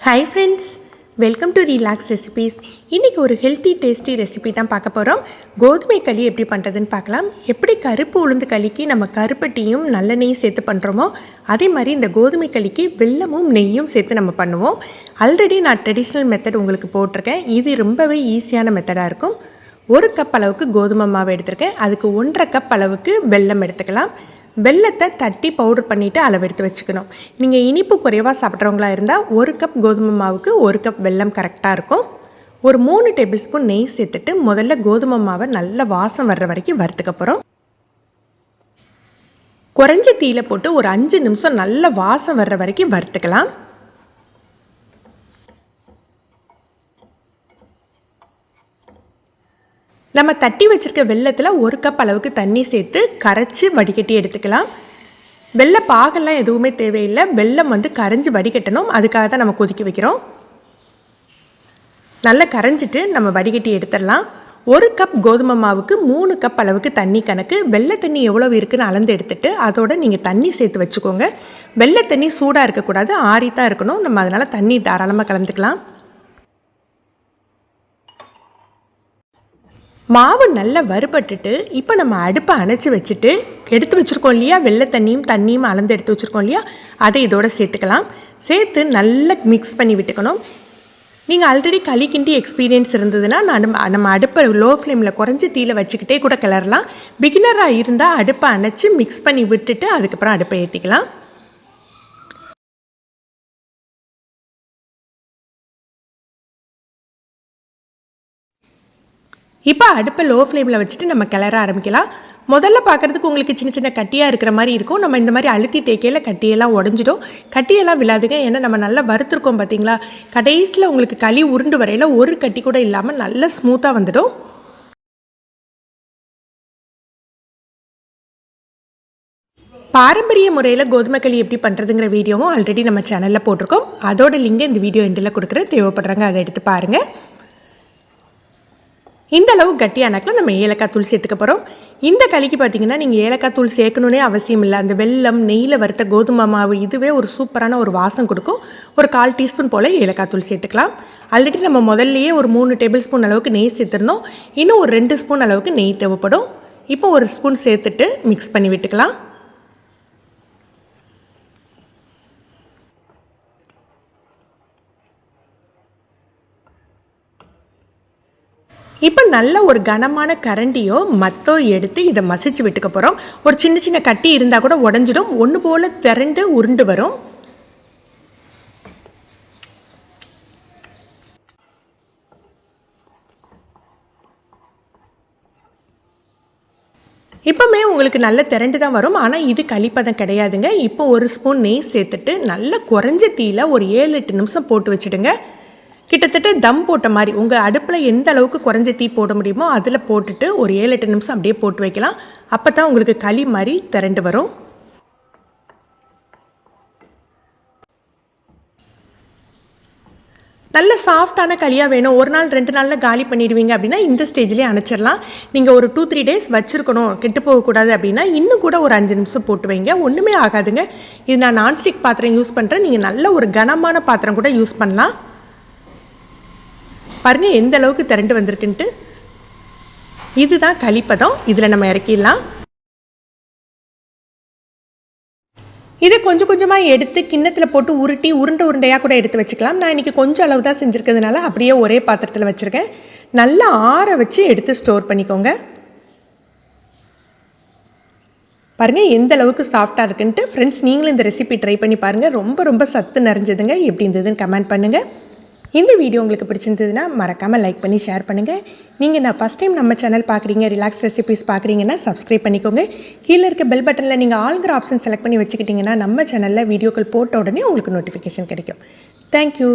Hi friends, welcome to Relax Recipes. இன்னைக்கு ஒரு healthy tasty recipe தான் பார்க்க போகிறோம். கோதுமை களி எப்படி பண்ணுறதுன்னு பார்க்கலாம். எப்படி கருப்பு உளுந்து களிக்கு நம்ம கருப்பட்டியும் நல்லெண்ணெயும் சேர்த்து பண்ணுறோமோ அதே மாதிரி இந்த கோதுமை களிக்கு வெல்லமும் நெய்யும் சேர்த்து நம்ம பண்ணுவோம். ஆல்ரெடி நான் ட்ரெடிஷ்னல் மெத்தட் உங்களுக்கு போட்டிருக்கேன். இது ரொம்பவே ஈஸியான மெத்தடாக இருக்கும். 1 கப் அளவுக்கு கோதுமை மாவு எடுத்திருக்கேன். அதுக்கு 1.5 கப் அளவுக்கு வெல்லம் எடுத்துக்கலாம். வெல்லத்தை தட்டி பவுடர் பண்ணிவிட்டு அளவு எடுத்து வச்சுக்கணும். நீங்கள் இனிப்பு குறைவாக சாப்பிட்றவங்களா இருந்தால் 1 கப் கோதுமை மாவுக்கு 1 கப் வெல்லம் கரெக்டாக இருக்கும். ஒரு 3 டேபிள் ஸ்பூன் நெய் சேர்த்துட்டு முதல்ல கோதுமை மாவை நல்ல வாசம் வர்ற வரைக்கும் வறுத்துக்க போகிறோம். குறைஞ்ச தீயில போட்டு ஒரு 5 நிமிஷம் நல்ல வாசம் வர்ற வரைக்கும் வறுத்துக்கலாம். நம்ம தட்டி வச்சுருக்க வெல்லத்தில் 1 கப் அளவுக்கு தண்ணி சேர்த்து கரைச்சி வடிகட்டி எடுத்துக்கலாம். வெள்ளை பாகெல்லாம் எதுவுமே தேவையில்லை. வெல்லம் கரைஞ்சி வடிகட்டணும். அதுக்காக தான் நம்ம கொதிக்க வைக்கிறோம். நல்லா கரைஞ்சிட்டு நம்ம வடிகட்டி எடுத்துடலாம். 1 கப் கோதுமை மாவுக்கு 3 கப் அளவுக்கு தண்ணி கணக்கு. வெள்ளை தண்ணி எவ்வளவு இருக்குன்னு அளந்து எடுத்துட்டு அதோட நீங்கள் தண்ணி சேர்த்து வச்சுக்கோங்க. வெள்ளை தண்ணி சூடாக இருக்கக்கூடாது, ஆறித்தான் இருக்கணும். நம்ம அதனால் தண்ணி தாராளமாக கலந்துக்கலாம். மாவு நல்லா வறுபட்டுட்டு இப்போ நம்ம அடுப்பை அணைச்சி வச்சுட்டு எடுத்து வச்சுருக்கோம் இல்லையா, வெள்ளை தண்ணியும் அளந்து எடுத்து வச்சுருக்கோம் இல்லையா, அதை இதோட சேர்த்துக்கலாம். சேர்த்து நல்லா மிக்ஸ் பண்ணி விட்டுக்கணும். நீங்கள் ஆல்ரெடி களி கிண்டி எக்ஸ்பீரியன்ஸ் இருந்ததுன்னா நம்ம அடுப்பை லோ ஃப்ளேமில் குறைஞ்சி தீயில வச்சுக்கிட்டே கூட கிளறலாம். பிகினராக இருந்தால் அடுப்பை அணைச்சி மிக்ஸ் பண்ணி விட்டுட்டு அதுக்கப்புறம் அடுப்பை ஏற்றிக்கலாம். இப்போ அடுப்பை லோ ஃப்ளேமில் வச்சுட்டு நம்ம கிளற ஆரம்பிக்கலாம். முதல்ல பார்க்குறதுக்கு உங்களுக்கு சின்ன சின்ன கட்டியாக இருக்கிற மாதிரி இருக்கும். நம்ம இந்த மாதிரி அழுத்தி தேக்கையில் கட்டியெல்லாம் உடஞ்சிடும். கட்டியெல்லாம் விழாதுங்க. ஏன்னா நம்ம நல்லா வறுத்துருக்கோம் பார்த்தீங்களா. கடைசியில் உங்களுக்கு களி உருண்டு வரையில் ஒரு கட்டி கூட இல்லாமல் நல்லா ஸ்மூத்தாக வந்துடும். பாரம்பரிய முறையில் கோதுமை களி எப்படி பண்ணுறதுங்கிற வீடியோவும் ஆல்ரெடி நம்ம சேனலில் போட்டிருக்கோம். அதோட லிங்கை இந்த வீடியோ எண்டில் கொடுக்குறேன். தேவைப்படுறாங்க அதை எடுத்து பாருங்கள். இந்த அளவு கட்டியானாக்கில் நம்ம ஏலக்காய் தூள் சேர்த்துக்க போகிறோம். இந்த களிக்கு பார்த்தீங்கன்னா நீங்கள் ஏலக்காய் தூள் சேர்க்கணுன்னே அவசியம் இல்லை. அந்த வெல்லம் நெய்யில் வறுத்த கோதுமை மாவு இதுவே ஒரு சூப்பரான ஒரு வாசம் கொடுக்கும். ஒரு 1/4 டீஸ்பூன் போல் ஏலக்காய் தூள் சேர்த்துக்கலாம். ஆல்ரெடி நம்ம முதல்லையே ஒரு 3 டேபிள் ஸ்பூன் அளவுக்கு நெய் சேர்த்துருந்தோம். இன்னும் ஒரு 2 ஸ்பூன் அளவுக்கு நெய் தேவைப்படும். இப்போ 1 ஸ்பூன் சேர்த்துட்டு மிக்ஸ் பண்ணி விட்டுக்கலாம். இப்போ நல்ல ஒரு கனமான கரண்டியோ மத்தோ எடுத்து இதை மசிச்சு விட்டுக்க போகிறோம். ஒரு சின்ன சின்ன கட்டி இருந்தால் கூட உடஞ்சிடும். ஒன்று போல் திரண்டு உருண்டு வரும். இப்போவுமே உங்களுக்கு நல்ல திரண்டு தான் வரும். ஆனால் இது களிப்பதம் கிடையாதுங்க. இப்போ 1 ஸ்பூன் நெய் சேர்த்துட்டு நல்ல குறைஞ்ச தீயில ஒரு 7-8 நிமிஷம் போட்டு வச்சுடுங்க. கிட்டத்தட்ட தம் போட்ட மாதிரி உங்கள் அடுப்பில் எந்த அளவுக்கு குறைஞ்ச தீ போட முடியுமோ அதில் போட்டுட்டு ஒரு 7-8 நிமிஷம் அப்படியே போட்டு வைக்கலாம். அப்போ தான் உங்களுக்கு களி மாதிரி திரண்டு வரும். நல்ல சாஃப்டான களியாக வேணும், 1 நாள் 2 நாளில் காலி பண்ணிடுவீங்க அப்படின்னா இந்த ஸ்டேஜ்லேயே அணைச்சிடலாம். நீங்கள் ஒரு 2-3 டேஸ் வச்சுருக்கணும், கெட்டு போகக்கூடாது அப்படின்னா இன்னும் கூட ஒரு 5 நிமிஷம் போட்டு வைங்க. ஒன்றுமே ஆகாதுங்க. இது நான் நான்ஸ்டிக் பாத்திரம் யூஸ் பண்ணுறேன். நீங்கள் நல்ல ஒரு கனமான பாத்திரம் கூட யூஸ் பண்ணலாம். பாருங்கள் எந்த அளவுக்கு திரண்டு வந்திருக்குன்ட்டு. இதுதான் களிப்பதம். இதில் நம்ம இறக்கிடலாம். இதை கொஞ்சம் கொஞ்சமாக எடுத்து கிண்ணத்தில் போட்டு உருட்டி உருண்டையாக கூட எடுத்து வச்சுக்கலாம். நான் இன்றைக்கி கொஞ்சம் அளவு தான் செஞ்சுருக்கிறதுனால அப்படியே ஒரே பாத்திரத்தில் வச்சுருக்கேன். நல்லா ஆற வச்சு எடுத்து ஸ்டோர் பண்ணிக்கோங்க. பாருங்கள் எந்த அளவுக்கு சாஃப்டாக இருக்குன்ட்டு. ஃப்ரெண்ட்ஸ், நீங்களும் இந்த ரெசிபி ட்ரை பண்ணி பாருங்கள். ரொம்ப ரொம்ப சத்து நிறைஞ்சதுங்க. எப்படி இருந்ததுன்னு கமெண்ட் பண்ணுங்கள். இந்த வீடியோ உங்களுக்கு பிடிச்சிருந்ததுன்னா மறக்காமல் லைக் பண்ணி ஷேர் பண்ணுங்கள். நீங்கள் நான் ஃபஸ்ட் டைம் நம்ம சேனல் பார்க்குறீங்க, ரிலாக்ஸ் ரெசிபிஸ் பார்க்குறீங்கன்னா சப்ஸ்கிரைப் பண்ணிக்கோங்க. கீழே இருக்க பெல் பட்டனில் நீங்கள் ஆல்கிற ஆப்ஷன் செலக்ட் பண்ணி வச்சுக்கிட்டிங்கன்னா நம்ம சேனலில் வீடியோக்கள் போட்ட உடனே உங்களுக்கு நோட்டிஃபிகேஷன் கிடைக்கும். தேங்க்யூ.